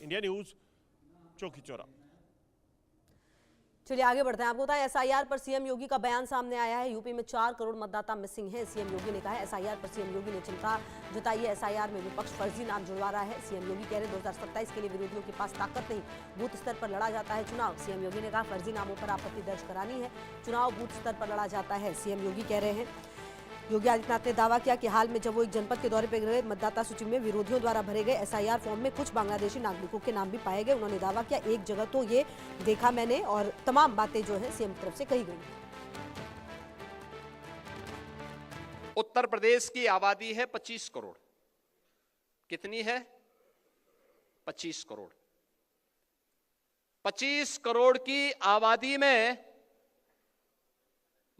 India news चौकी चौरा। चलिए आगे बढ़ते हैं। आपको बताएं एसआईआर पर सीएम योगी का बयान सामने आया है। यूपी में 4 करोड़ मतदाता मिसिंग हैं। सीएम योगी ने कहा है एसआईआर पर सीएम योगी ने चिंता जताई है। एसआईआर में विपक्ष फर्जी नाम जुड़वा रहा है। सीएम योगी कह रहे 2027 के लिए विरोधियों के पास ताकत नहीं, बूथ स्तर पर लड़ा जाता है चुनाव। सीएम योगी ने कहा फर्जी नामों पर आपत्ति दर्ज करानी है, चुनाव बूथ स्तर पर लड़ा जाता है। सीएम योगी कह रहे हैं। योगी आदित्यनाथ ने दावा किया कि हाल में जब वो एक जनपद के दौरे पर गए, मतदाता सूची में विरोधियों द्वारा भरे गए एसआईआर फॉर्म में कुछ बांग्लादेशी नागरिकों के नाम भी पाए गए। उन्होंने दावा किया एक जगह तो ये देखा मैंने, और तमाम बातें जो है सीएम की तरफ से कही गई। उत्तर प्रदेश की आबादी है 25 करोड़। कितनी है? 25 करोड़। 25 करोड़ की आबादी में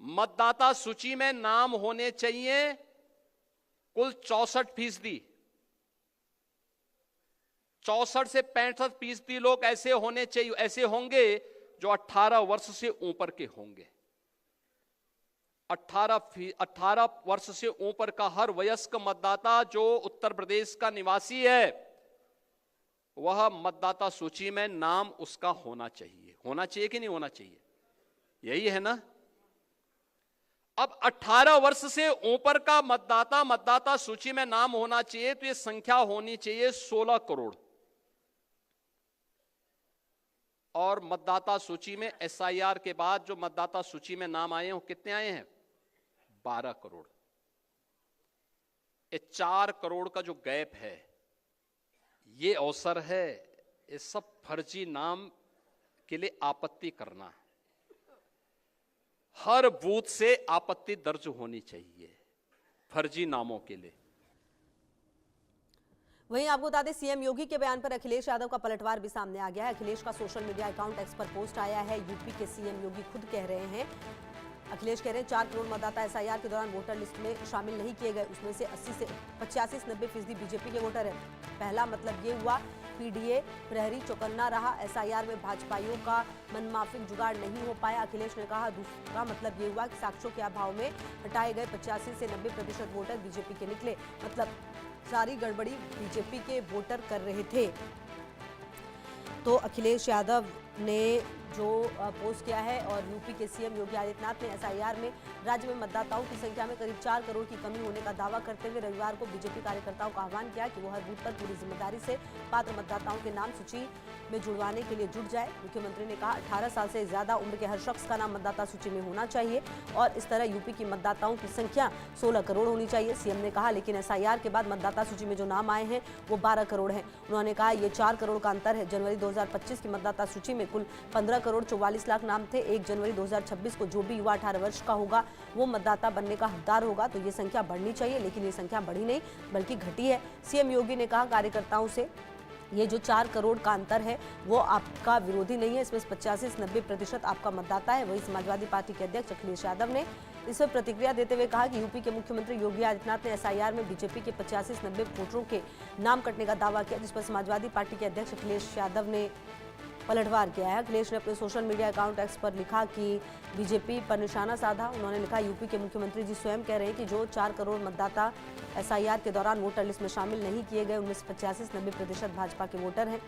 मतदाता सूची में नाम होने चाहिए कुल 64%। 64 से 65% लोग ऐसे होने चाहिए, ऐसे होंगे जो 18 वर्ष से ऊपर के होंगे। 18 वर्ष से ऊपर का हर वयस्क मतदाता जो उत्तर प्रदेश का निवासी है, वह मतदाता सूची में नाम उसका होना चाहिए। होना चाहिए कि नहीं होना चाहिए? यही है ना। अब 18 वर्ष से ऊपर का मतदाता सूची में नाम होना चाहिए, तो यह संख्या होनी चाहिए 16 करोड़। और मतदाता सूची में एसआईआर के बाद जो मतदाता सूची में नाम आए हैं, वो कितने आए हैं? 12 करोड़। ये 4 करोड़ का जो गैप है, ये अवसर है इस सब फर्जी नाम के लिए आपत्ति करना है। हर बूथ से आपत्ति दर्ज होनी चाहिए फर्जी नामों के लिए। वहीं आपको बता दें सीएम योगी के बयान पर अखिलेश यादव का पलटवार भी सामने आ गया है। अखिलेश का सोशल मीडिया अकाउंट एक्स पर पोस्ट आया है। यूपी के सीएम योगी खुद कह रहे हैं, अखिलेश कह रहे हैं 4 करोड़ मतदाता एसआईआर के दौरान वोटर लिस्ट में शामिल नहीं किए गए, उसमें से 80 से 85 से 90% बीजेपी के वोटर हैं। पहला मतलब ये हुआ पीडीए प्रहरी चौकन्ना रहा, एसआईआर में भाजपाइयों का मनमाफिक जुगाड़ नहीं हो पाया। अखिलेश ने कहा दूसरा मतलब ये हुआ कि साक्ष्यों के अभाव में हटाए गए 85 से 90% वोटर बीजेपी के निकले, मतलब सारी गड़बड़ी बीजेपी के वोटर कर रहे थे। तो अखिलेश यादव ने जो पोस्ट किया है, और यूपी के सीएम योगी आदित्यनाथ ने एसआईआर में राज्य में मतदाताओं की संख्या में करीब 4 करोड़ की कमी होने का दावा करते हुए रविवार को बीजेपी कार्यकर्ताओं का आह्वान किया कि वो हर बूथ पर पूरी जिम्मेदारी से पात्र मतदाताओं के नाम सूची में जुड़वाने के लिए जुट जाए। मुख्यमंत्री ने कहा 18 साल से ज्यादा उम्र के हर शख्स का नाम मतदाता सूची में होना चाहिए और इस तरह यूपी की मतदाताओं की संख्या 16 करोड़ होनी चाहिए। सीएम ने कहा लेकिन एसआईआर के बाद मतदाता सूची में जो नाम आए हैं वो 12 करोड़ हैं। उन्होंने कहा ये 4 करोड़ का अंतर है। जनवरी 2025 की मतदाता सूची में कुल 15 करोड़ 44 लाख नाम थे। 1 जनवरी 2026 को जो भी युवा 18 वर्ष का होगा वो मतदाता बनने का हकदार होगा, तो ये संख्या बढ़नी चाहिए, लेकिन ये संख्या बढ़ी नहीं बल्कि घटी है। सीएम योगी ने कहा कार्यकर्ताओं से ये जो 4 करोड़ का अंतर है वो आपका विरोधी नहीं है, इसमें 85 से 90% आपका मतदाता है। वही समाजवादी पार्टी के अध्यक्ष अखिलेश यादव ने इस पर प्रतिक्रिया देते हुए कहा कि यूपी के मुख्यमंत्री योगी आदित्यनाथ ने एसआईआर में बीजेपी के 85 से 90 वोटरों के नाम कटने का दावा किया, जिस पर समाजवादी पार्टी के अध्यक्ष अखिलेश यादव ने पलटवार किया है। अखिलेश ने अपने सोशल मीडिया अकाउंट एक्स पर लिखा कि बीजेपी पर निशाना साधा। उन्होंने लिखा यूपी के मुख्यमंत्री जी स्वयं कह रहे हैं कि जो 4 करोड़ मतदाता एसआईआर के दौरान वोटर लिस्ट में शामिल नहीं किए गए उनमें से 85 से 90% भाजपा के वोटर हैं।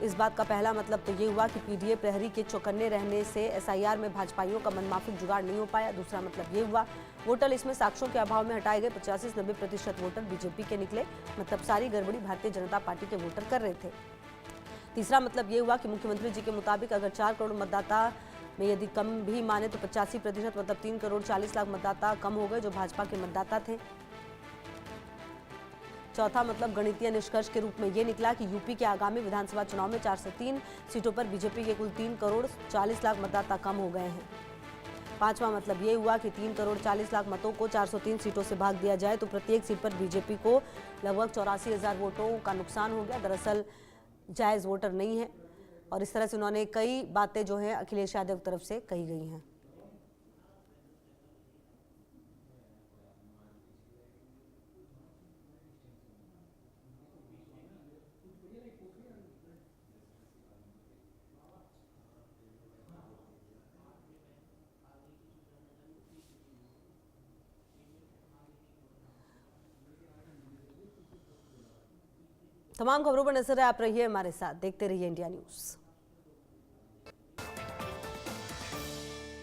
इस बात का पहला मतलब तो ये हुआ कि पीडीए प्रहरी के चौकन्ने रहने से एसआईआर में भाजपाइयों का मनमाफिक जुगाड़ नहीं हो पाया। दूसरा मतलब ये हुआ वोटर लिस्ट में साक्ष्यों के अभाव में हटाए गए 85 से 90% वोटर बीजेपी के निकले, मतलब सारी गड़बड़ी भारतीय जनता पार्टी के वोटर कर रहे थे। तीसरा मतलब ये हुआ कि मुख्यमंत्री जी के मुताबिक अगर 4 करोड़ मतदाता में यदि कम भी माने तो 85% मतलब 3 करोड़ 40 लाख मतदाता कम हो गए जो भाजपा के मतदाता थे। चौथा मतलब गणितीय निष्कर्ष के रूप में ये निकला कि यूपी के आगामी विधानसभा चुनाव में 4 से 3 सीटों पर बीजेपी के कुल 3 करोड़ 40 लाख मतदाता कम हो गए हैं। पांचवा मतलब ये हुआ कि 3 करोड़ 40 लाख मतों को 403 सीटों से भाग दिया जाए तो प्रत्येक सीट पर बीजेपी को लगभग 84,000 वोटों का नुकसान हो गया। दरअसल जायज़ वोटर नहीं है, और इस तरह से उन्होंने कई बातें जो हैं अखिलेश यादव की तरफ से कही गई हैं। तमाम खबरों पर नजर आप रहिए हमारे साथ, देखते रहिए इंडिया न्यूज।